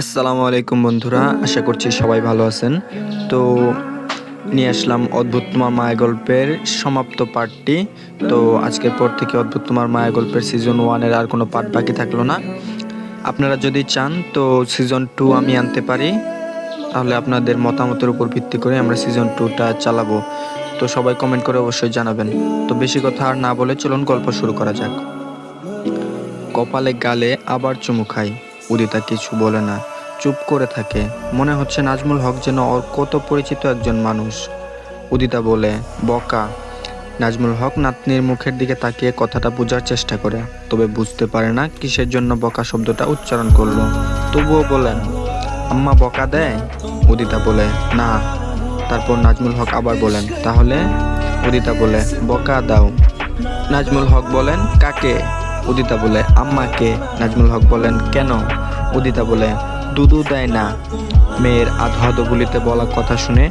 আসসালামু আলাইকুম বন্ধুরা, আশা করছি সবাই ভালো আছেন। তো নিয়ে আসলাম অদ্ভুত তোমার মায়া গল্পের সমাপ্ত পার্টটি। তো আজকের পর থেকে অদ্ভুত তোমার মায়া গল্পের সিজন 1-এর আর কোনো পার্ট বাকি থাকলো না। আপনারা যদি চান তো সিজন 2 আমি আনতে পারি, তাহলে আপনাদের মতামতের উপর ভিত্তি করে আমরা সিজন 2টা চালাবো। তো সবাই কমেন্ট করে অবশ্যই জানাবেন। তো বেশি কথা আর না বলে চলুন গল্প শুরু করা যাক। কপালে গালে আবার চুমু খাই। উদিতা কিছু বলে না, চুপ করে থাকে। মনে হচ্ছে নাজমুল হক যেন ওর কত পরিচিত একজন মানুষ। উদিতা বলে, বকা। নাজমুল হক নাতনির মুখের দিকে তাকিয়ে কথাটা বোঝার চেষ্টা করে, তবে বুঝতে পারে না কিসের জন্য বকা শব্দটা উচ্চারণ করলো। তবুও বলেন, আম্মা বকা দেয়? উদিতা বলে, না। তারপর নাজমুল হক আবার বলেন, তাহলে? উদিতা বলে, বকা দাও। নাজমুল হক বলেন, কাকে? উদিতা বলে, আম্মাকে। নাজমুল হক বলেন, কেন? উদিতা বলে, দুধু দেয় না। মেয়ের আধো আধো বলিতে বলা কথা শুনে